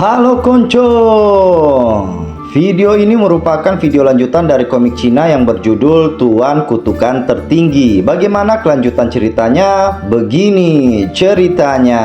Halo konco. Video ini merupakan video lanjutan dari komik Cina yang berjudul Tuan Kutukan Tertinggi. Bagaimana kelanjutan ceritanya? Begini ceritanya.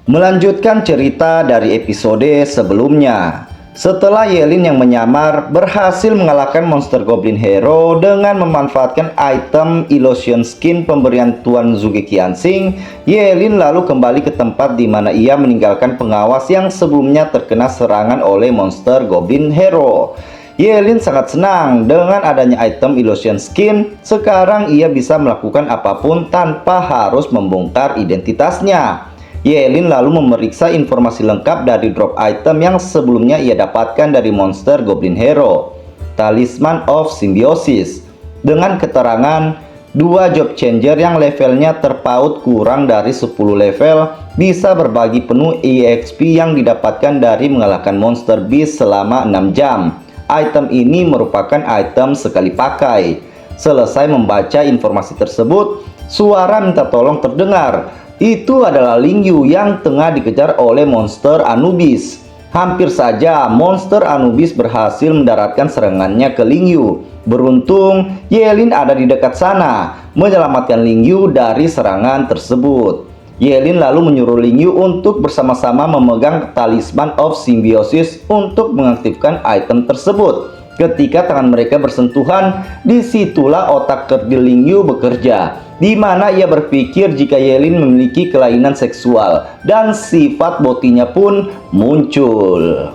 Melanjutkan cerita dari episode sebelumnya. Setelah Yelin yang menyamar berhasil mengalahkan monster Goblin Hero dengan memanfaatkan item Illusion Skin pemberian Tuan Zhuge Qianxing, Yelin lalu kembali ke tempat di mana ia meninggalkan pengawas yang sebelumnya terkena serangan oleh monster Goblin Hero. Yelin sangat senang dengan adanya item Illusion Skin. Sekarang ia bisa melakukan apapun tanpa harus membongkar identitasnya. Yelin lalu memeriksa informasi lengkap dari drop item yang sebelumnya ia dapatkan dari monster Goblin Hero, Talisman of Symbiosis, dengan keterangan 2 job changer yang levelnya terpaut kurang dari 10 level bisa berbagi penuh EXP yang didapatkan dari mengalahkan monster beast selama 6 jam. Item ini merupakan item sekali pakai. Selesai membaca informasi tersebut, suara minta tolong terdengar. Itu adalah Ling Yu yang tengah dikejar oleh monster Anubis. Hampir saja monster Anubis berhasil mendaratkan serangannya ke Ling Yu. Beruntung Yelin ada di dekat sana menyelamatkan Ling Yu dari serangan tersebut. Yelin lalu menyuruh Ling Yu untuk bersama-sama memegang Talisman of Symbiosis untuk mengaktifkan item tersebut. Ketika tangan mereka bersentuhan, disitulah otak kerdil Ling Yu bekerja, di mana ia berpikir jika Yelin memiliki kelainan seksual dan sifat botinya pun muncul.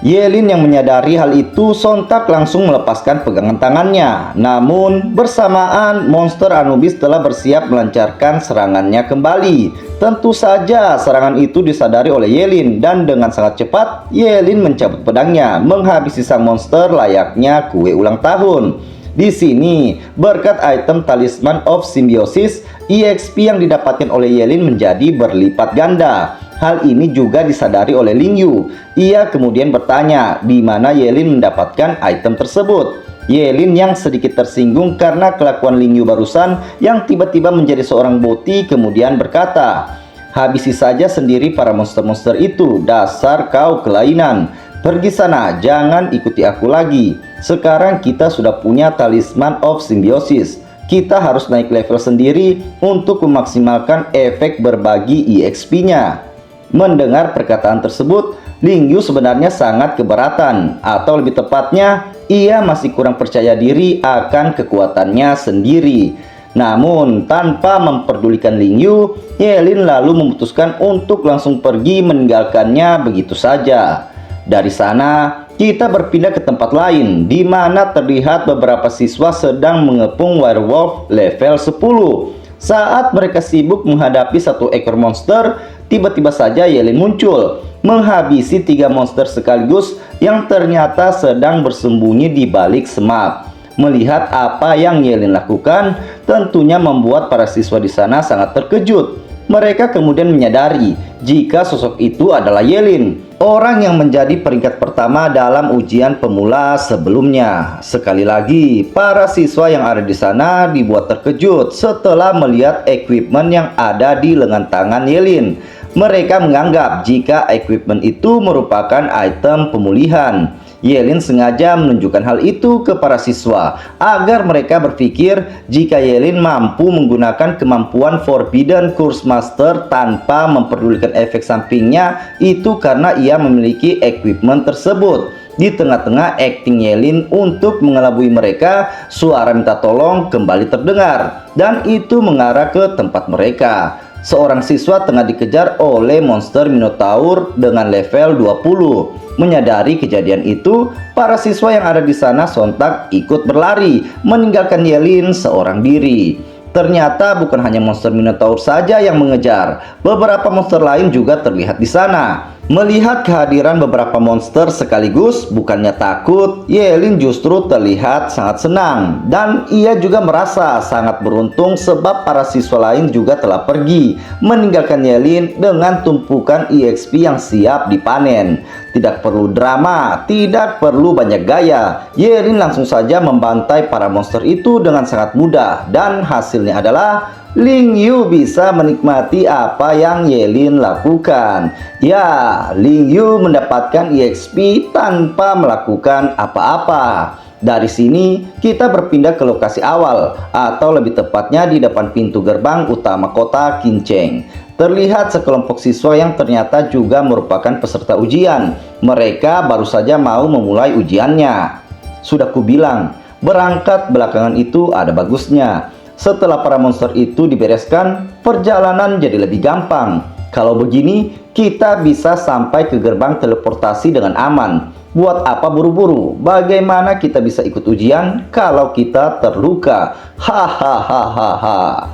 Yelin yang menyadari hal itu sontak langsung melepaskan pegangan tangannya. Namun bersamaan monster Anubis telah bersiap melancarkan serangannya kembali. Tentu saja serangan itu disadari oleh Yelin dan dengan sangat cepat Yelin mencabut pedangnya menghabisi sang monster layaknya kue ulang tahun. Di sini berkat item Talisman of Symbiosis, EXP yang didapatkan oleh Yelin menjadi berlipat ganda. Hal ini juga disadari oleh Ling Yu. Ia kemudian bertanya di mana Yelin mendapatkan item tersebut. Yelin yang sedikit tersinggung karena kelakuan Ling Yu barusan yang tiba-tiba menjadi seorang boti kemudian berkata, "Habisi saja sendiri para monster-monster itu, dasar kau kelainan. Pergi sana, jangan ikuti aku lagi. Sekarang kita sudah punya Talisman of Symbiosis. Kita harus naik level sendiri untuk memaksimalkan efek berbagi EXP-nya." Mendengar perkataan tersebut, Ling Yu sebenarnya sangat keberatan, atau lebih tepatnya, ia masih kurang percaya diri akan kekuatannya sendiri. Namun, tanpa memperdulikan Ling Yu, Yelin lalu memutuskan untuk langsung pergi meninggalkannya begitu saja. Dari sana, kita berpindah ke tempat lain, di mana terlihat beberapa siswa sedang mengepung werewolf level 10. Saat mereka sibuk menghadapi satu ekor monster, tiba-tiba saja Yelin muncul, menghabisi 3 monster sekaligus yang ternyata sedang bersembunyi di balik semak. Melihat apa yang Yelin lakukan, tentunya membuat para siswa di sana sangat terkejut. Mereka kemudian menyadari jika sosok itu adalah Yelin, orang yang menjadi peringkat pertama dalam ujian pemula sebelumnya. Sekali lagi, para siswa yang ada di sana dibuat terkejut setelah melihat equipment yang ada di lengan tangan Yelin. Mereka menganggap jika equipment itu merupakan item pemulihan. Yelin sengaja menunjukkan hal itu ke para siswa agar mereka berpikir jika Yelin mampu menggunakan kemampuan Forbidden Curse Master tanpa memperdulikan efek sampingnya itu karena ia memiliki equipment tersebut. Di tengah-tengah acting Yelin untuk mengelabui mereka, suara minta tolong kembali terdengar dan itu mengarah ke tempat mereka. Seorang siswa tengah dikejar oleh monster Minotaur dengan level 20. Menyadari kejadian itu, para siswa yang ada di sana sontak ikut berlari, meninggalkan Yelin seorang diri. Ternyata bukan hanya monster Minotaur saja yang mengejar, beberapa monster lain juga terlihat di sana. Melihat kehadiran beberapa monster sekaligus, bukannya takut, Yelin justru terlihat sangat senang. Dan ia juga merasa sangat beruntung sebab para siswa lain juga telah pergi, meninggalkan Yelin dengan tumpukan EXP yang siap dipanen. Tidak perlu drama, tidak perlu banyak gaya. Yelin langsung saja membantai para monster itu dengan sangat mudah. Dan hasilnya adalah Ling Yu bisa menikmati apa yang Yelin lakukan. Ya, Ling Yu mendapatkan EXP tanpa melakukan apa-apa. Dari sini kita berpindah ke lokasi awal, atau lebih tepatnya di depan pintu gerbang utama kota Qingcheng. Terlihat sekelompok siswa yang ternyata juga merupakan peserta ujian. Mereka baru saja mau memulai ujiannya. Sudah kubilang, berangkat belakangan itu ada bagusnya. Setelah para monster itu dibereskan, perjalanan jadi lebih gampang. Kalau begini, kita bisa sampai ke gerbang teleportasi dengan aman. Buat apa buru-buru? Bagaimana kita bisa ikut ujian kalau kita terluka? Hahaha.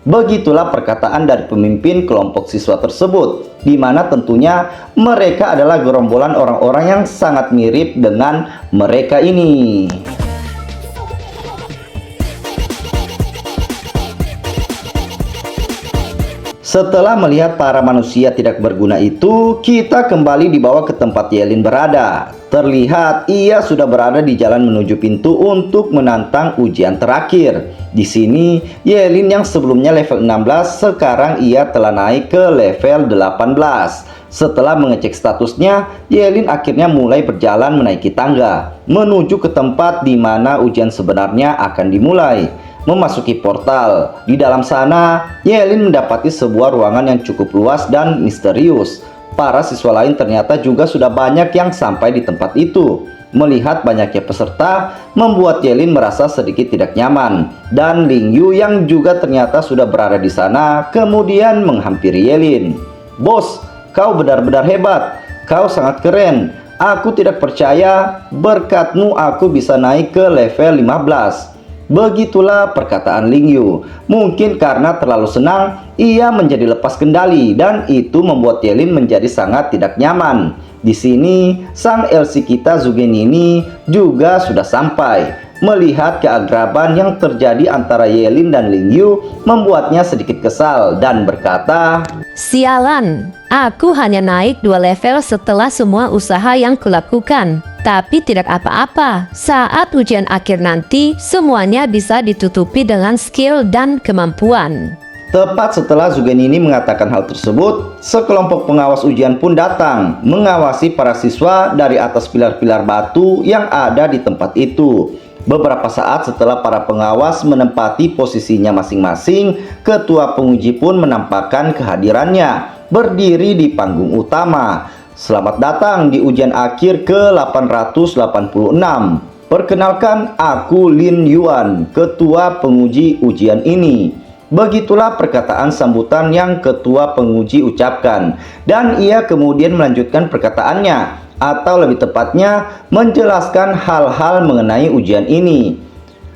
Begitulah perkataan dari pemimpin kelompok siswa tersebut, di mana tentunya mereka adalah gerombolan orang-orang yang sangat mirip dengan mereka ini. Setelah melihat para manusia tidak berguna itu, kita kembali dibawa ke tempat Yelin berada. Terlihat ia sudah berada di jalan menuju pintu untuk menantang ujian terakhir. Di sini, Yelin yang sebelumnya level 16, sekarang ia telah naik ke level 18. Setelah mengecek statusnya, Yelin akhirnya mulai berjalan menaiki tangga, menuju ke tempat di mana ujian sebenarnya akan dimulai. Memasuki portal, di dalam sana Yelin mendapati sebuah ruangan yang cukup luas dan misterius. Para siswa lain ternyata juga sudah banyak yang sampai di tempat itu. Melihat banyaknya peserta membuat Yelin merasa sedikit tidak nyaman. Dan Ling Yu yang juga ternyata sudah berada di sana kemudian menghampiri Yelin. "Bos, kau benar-benar hebat. Kau sangat keren. Aku tidak percaya berkatmu aku bisa naik ke level 15. Begitulah perkataan Ling Yu. Mungkin karena terlalu senang, ia menjadi lepas kendali dan itu membuat Yelin menjadi sangat tidak nyaman. Di sini, sang LC kita Zugenini juga sudah sampai. Melihat keagraban yang terjadi antara Yelin dan Ling Yu membuatnya sedikit kesal dan berkata, "Sialan, aku hanya naik 2 level setelah semua usaha yang kulakukan. Tapi tidak apa-apa, saat ujian akhir nanti semuanya bisa ditutupi dengan skill dan kemampuan." Tepat setelah Zugenini mengatakan hal tersebut, sekelompok pengawas ujian pun datang mengawasi para siswa dari atas pilar-pilar batu yang ada di tempat itu. Beberapa saat setelah para pengawas menempati posisinya masing-masing, ketua penguji pun menampakkan kehadirannya, berdiri di panggung utama. "Selamat datang di ujian akhir ke-886. Perkenalkan, aku Lin Yuan, ketua penguji ujian ini." Begitulah perkataan sambutan yang ketua penguji ucapkan. Dan ia kemudian melanjutkan perkataannya, atau lebih tepatnya menjelaskan hal-hal mengenai ujian ini.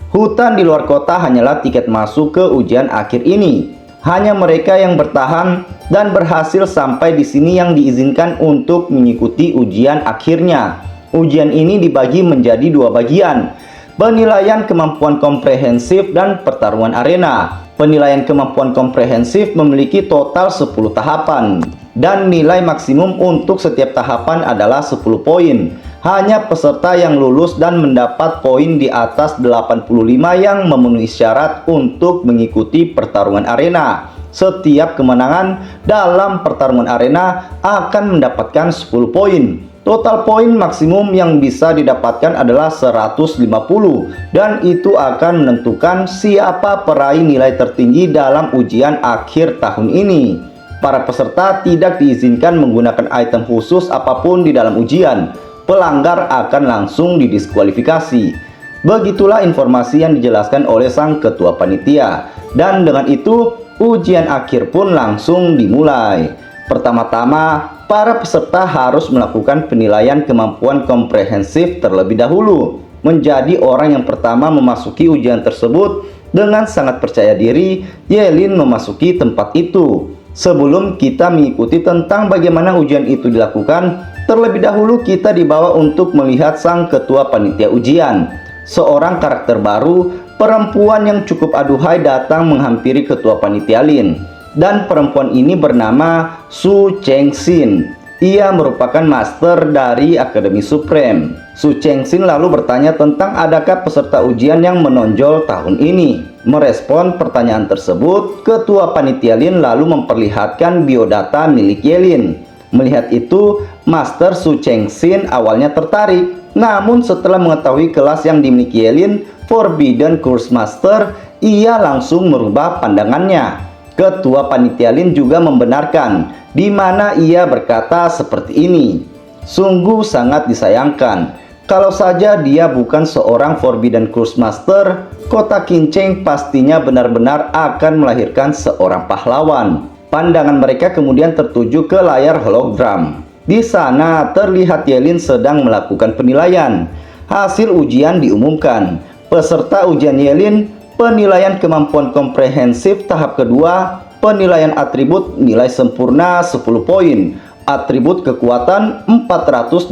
"Hutan di luar kota hanyalah tiket masuk ke ujian akhir ini. Hanya mereka yang bertahan dan berhasil sampai di sini yang diizinkan untuk mengikuti ujian akhirnya. Ujian ini dibagi menjadi 2 bagian, penilaian kemampuan komprehensif dan pertarungan arena. Penilaian kemampuan komprehensif memiliki total 10 tahapan. Dan nilai maksimum untuk setiap tahapan adalah 10 poin. Hanya peserta yang lulus dan mendapat poin di atas 85 yang memenuhi syarat untuk mengikuti pertarungan arena. Setiap kemenangan dalam pertarungan arena akan mendapatkan 10 poin. Total poin maksimum yang bisa didapatkan adalah 150 dan itu akan menentukan siapa peraih nilai tertinggi dalam ujian akhir tahun ini. Para peserta tidak diizinkan menggunakan item khusus apapun di dalam ujian. Pelanggar akan langsung didiskualifikasi. Begitulah informasi yang dijelaskan oleh sang ketua panitia. Dan dengan itu, ujian akhir pun langsung dimulai. Pertama-tama, para peserta harus melakukan penilaian kemampuan komprehensif terlebih dahulu. Menjadi orang yang pertama memasuki ujian tersebut dengan sangat percaya diri, Yelin memasuki tempat itu. Sebelum kita mengikuti tentang bagaimana ujian itu dilakukan, terlebih dahulu kita dibawa untuk melihat sang ketua panitia ujian. Seorang karakter baru, perempuan yang cukup aduhai datang menghampiri ketua panitia Lin. Dan perempuan ini bernama Su Chengxin. Ia merupakan master dari Akademi Supreme. Su Chengxin lalu bertanya tentang adakah peserta ujian yang menonjol tahun ini. Merespon pertanyaan tersebut, ketua panitia Lin lalu memperlihatkan biodata milik Yelin. Melihat itu, Master Su Chengxin awalnya tertarik. Namun setelah mengetahui kelas yang dimiliki Yelin, Forbidden Course Master, ia langsung merubah pandangannya. Ketua panitia Lin juga membenarkan, di mana ia berkata seperti ini. Sungguh sangat disayangkan, kalau saja dia bukan seorang Forbidden Course Master, kota Qincheng pastinya benar-benar akan melahirkan seorang pahlawan. Pandangan mereka kemudian tertuju ke layar hologram. Di sana terlihat Yelin sedang melakukan penilaian. Hasil ujian diumumkan. Peserta ujian Yelin, penilaian kemampuan komprehensif tahap kedua, penilaian atribut nilai sempurna 10 poin, atribut kekuatan 480,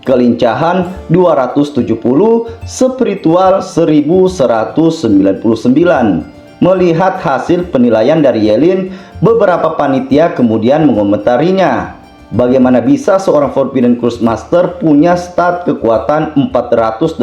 kelincahan 270, spiritual 1199. Melihat hasil penilaian dari Yelin, beberapa panitia kemudian mengomentarinya. Bagaimana bisa seorang Forbidden Course Master punya stat kekuatan 480?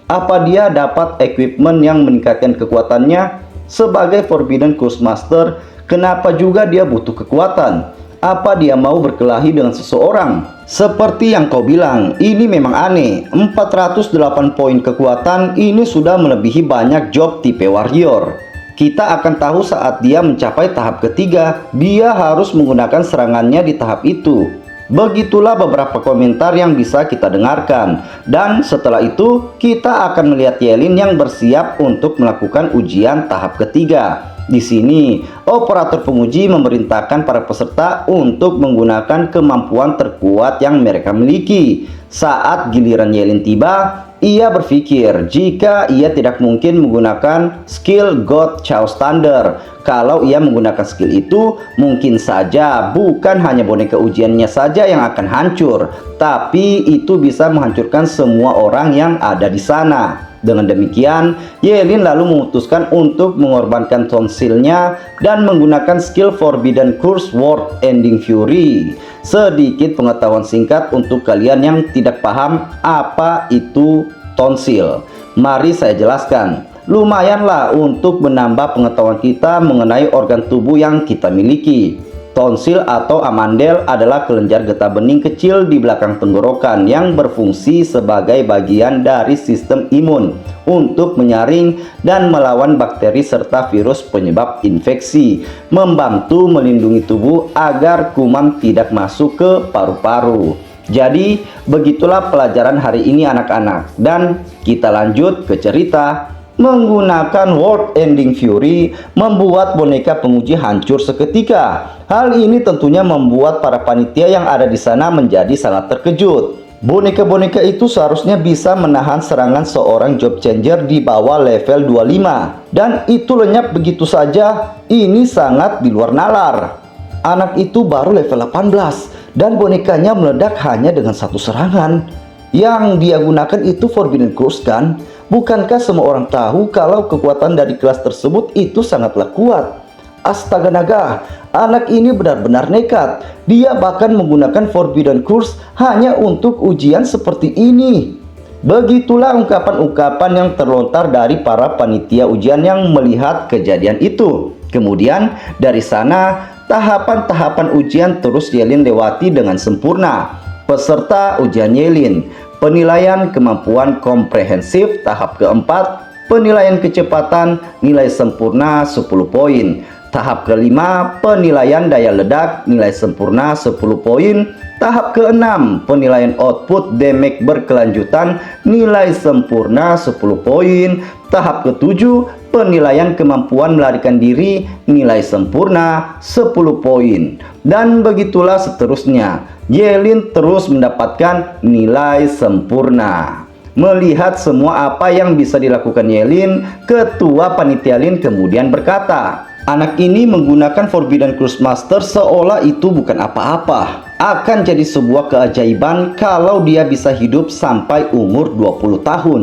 Apa dia dapat equipment yang meningkatkan kekuatannya? Sebagai Forbidden Course Master, kenapa juga dia butuh kekuatan? Apa dia mau berkelahi dengan seseorang? Seperti yang kau bilang, ini memang aneh. 408 poin kekuatan ini sudah melebihi banyak job tipe warrior. Kita akan tahu saat dia mencapai tahap ketiga, dia harus menggunakan serangannya di tahap itu. Begitulah beberapa komentar yang bisa kita dengarkan. Dan setelah itu, kita akan melihat Yelin yang bersiap untuk melakukan ujian tahap ketiga. Di sini, operator penguji memerintahkan para peserta untuk menggunakan kemampuan terkuat yang mereka miliki. Saat giliran Yelin tiba, ia berpikir jika ia tidak mungkin menggunakan skill God Chow Standard. Kalau ia menggunakan skill itu, mungkin saja bukan hanya boneka ujiannya saja yang akan hancur, tapi itu bisa menghancurkan semua orang yang ada di sana. Dengan demikian, Yelin lalu memutuskan untuk mengorbankan tonsilnya dan menggunakan skill Forbidden Course World Ending Fury. Sedikit pengetahuan singkat untuk kalian yang tidak paham apa itu tonsil. Mari saya jelaskan. Lumayanlah untuk menambah pengetahuan kita mengenai organ tubuh yang kita miliki. Tonsil atau amandel adalah kelenjar getah bening kecil di belakang tenggorokan yang berfungsi sebagai bagian dari sistem imun untuk menyaring dan melawan bakteri serta virus penyebab infeksi, membantu melindungi tubuh agar kuman tidak masuk ke paru-paru. Jadi, begitulah pelajaran hari ini anak-anak, dan kita lanjut ke cerita. Menggunakan World Ending Fury membuat boneka penguji hancur seketika. Hal ini tentunya membuat para panitia yang ada di sana menjadi sangat terkejut. Boneka-boneka itu seharusnya bisa menahan serangan seorang job changer di bawah level 25. Dan itu lenyap begitu saja. Ini sangat di luar nalar. Anak itu baru level 18 dan bonekanya meledak hanya dengan satu serangan. Yang dia gunakan itu Forbidden Course kan? Bukankah semua orang tahu kalau kekuatan dari kelas tersebut itu sangatlah kuat? Astaga naga, anak ini benar-benar nekat. Dia bahkan menggunakan Forbidden Course hanya untuk ujian seperti ini. Begitulah ungkapan-ungkapan yang terlontar dari para panitia ujian yang melihat kejadian itu. Kemudian dari sana, tahapan-tahapan ujian terus Yelin lewati dengan sempurna. Peserta ujian Yelin, penilaian kemampuan komprehensif tahap keempat, penilaian kecepatan nilai sempurna 10 poin. Tahap kelima, penilaian daya ledak nilai sempurna 10 poin. Tahap keenam, penilaian output damage berkelanjutan nilai sempurna 10 poin. Tahap ketujuh, penilaian kemampuan melarikan diri nilai sempurna 10 poin. Dan begitulah seterusnya. Yelin terus mendapatkan nilai sempurna. Melihat semua apa yang bisa dilakukan Yelin, ketua panitia Lin kemudian berkata, anak ini menggunakan Forbidden Curse Master seolah itu bukan apa-apa. Akan jadi sebuah keajaiban kalau dia bisa hidup sampai umur 20 tahun.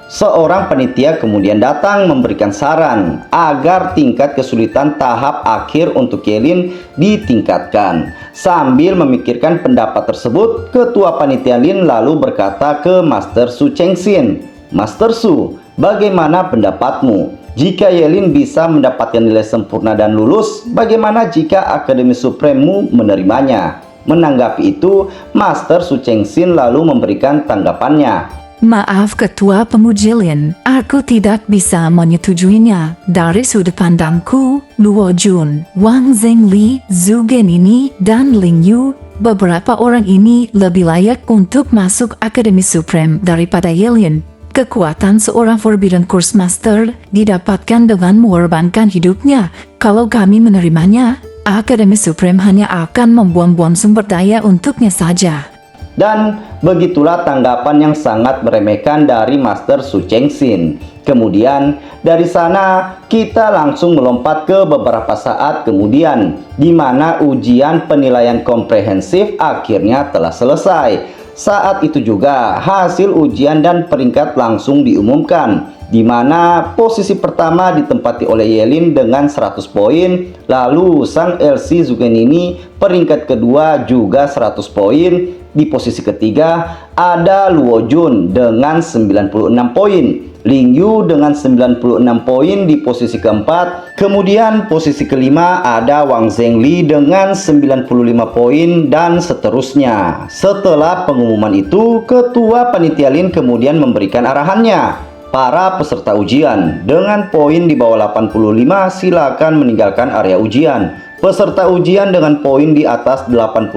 Seorang panitia kemudian datang memberikan saran agar tingkat kesulitan tahap akhir untuk Yelin ditingkatkan. Sambil memikirkan pendapat tersebut, ketua panitia Lin lalu berkata ke Master Su Chengxin, Master Su, bagaimana pendapatmu? Jika Yelin bisa mendapatkan nilai sempurna dan lulus, bagaimana jika Akademi Suprememu menerimanya? Menanggapi itu, Master Su Chengxin lalu memberikan tanggapannya. Maaf Ketua Pemuji Lin, aku tidak bisa menyetujuinya. Dari sudut pandangku, Luo Jun, Wang Zhengli, Zhu Genini, dan Ling Yu, beberapa orang ini lebih layak untuk masuk Akademi Supreme daripada Yelin. Kekuatan seorang Forbidden Curse Master didapatkan dengan mengorbankan hidupnya. Kalau kami menerimanya, Akademi Supreme hanya akan membuang-buang sumber daya untuknya saja. Dan begitulah tanggapan yang sangat meremehkan dari Master Su Chengxin. Kemudian dari sana kita langsung melompat ke beberapa saat kemudian, di mana ujian penilaian komprehensif akhirnya telah selesai. Saat itu juga hasil ujian dan peringkat langsung diumumkan, di mana posisi pertama ditempati oleh Yelin dengan 100 poin, lalu sang LC Zugenini peringkat kedua juga 100 poin. Di posisi ketiga ada Luo Jun dengan 96 poin, Ling Yu dengan 96 poin di posisi keempat. Kemudian posisi kelima ada Wang Zhengli dengan 95 poin dan seterusnya. Setelah pengumuman itu, ketua panitia Lin kemudian memberikan arahannya. Para peserta ujian dengan poin di bawah 85 silakan meninggalkan area ujian. Peserta ujian dengan poin di atas 85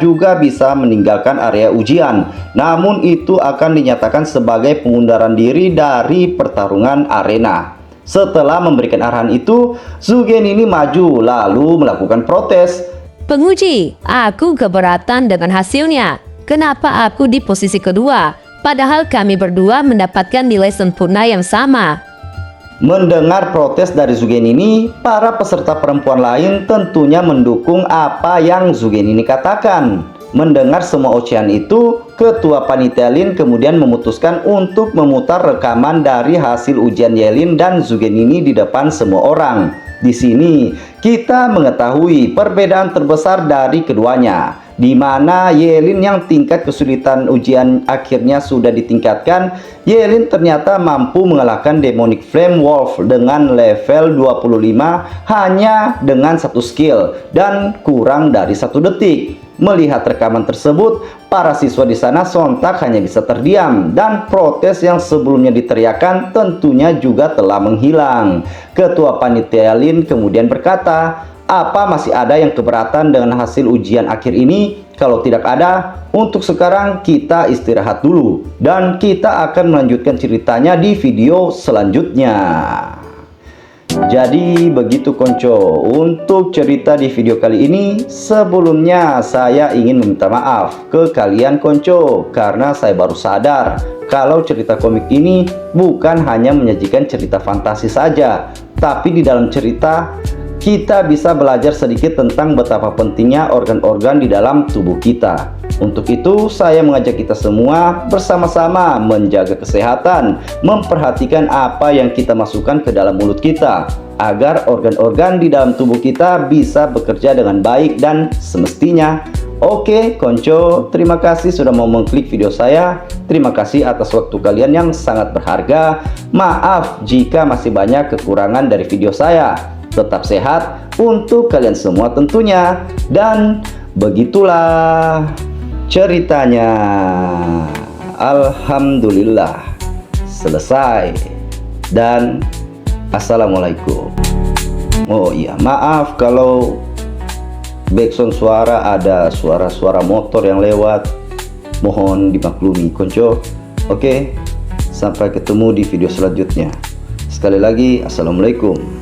juga bisa meninggalkan area ujian. Namun itu akan dinyatakan sebagai pengunduran diri dari pertarungan arena. Setelah memberikan arahan itu, Zhu Genini maju lalu melakukan protes. Penguji, aku keberatan dengan hasilnya. Kenapa aku di posisi kedua? Padahal kami berdua mendapatkan nilai sempurna yang sama. Mendengar protes dari Zhu Genini, para peserta perempuan lain tentunya mendukung apa yang Zhu Genini katakan. Mendengar semua ocehan itu, ketua panitia Lin kemudian memutuskan untuk memutar rekaman dari hasil ujian Yelin dan Zhu Genini di depan semua orang. Di sini kita mengetahui perbedaan terbesar dari keduanya, di mana Yelin yang tingkat kesulitan ujian akhirnya sudah ditingkatkan. Yelin ternyata mampu mengalahkan Demonic Flame Wolf dengan level 25 hanya dengan satu skill dan kurang dari 1 detik. Melihat rekaman tersebut, para siswa di sana sontak hanya bisa terdiam dan protes yang sebelumnya diteriakan tentunya juga telah menghilang. Ketua panitia Lin kemudian berkata, apa masih ada yang keberatan dengan hasil ujian akhir ini? Kalau tidak ada, untuk sekarang kita istirahat dulu dan kita akan melanjutkan ceritanya di video selanjutnya. Jadi begitu konco untuk cerita di video kali ini. Sebelumnya saya ingin meminta maaf ke kalian konco, karena saya baru sadar kalau cerita komik ini bukan hanya menyajikan cerita fantasi saja, tapi di dalam cerita kita bisa belajar sedikit tentang betapa pentingnya organ-organ di dalam tubuh kita. Untuk itu, saya mengajak kita semua bersama-sama menjaga kesehatan, memperhatikan apa yang kita masukkan ke dalam mulut kita, agar organ-organ di dalam tubuh kita bisa bekerja dengan baik dan semestinya. Oke, konco, terima kasih sudah mau mengklik video saya. Terima kasih atas waktu kalian yang sangat berharga. Maaf jika masih banyak kekurangan dari video saya. Tetap sehat untuk kalian semua tentunya. Dan begitulah ceritanya. Alhamdulillah selesai. Dan assalamualaikum. Oh iya, maaf kalau background suara ada suara-suara motor yang lewat. Mohon dimaklumi konco. Oke, sampai ketemu di video selanjutnya. Sekali lagi assalamualaikum.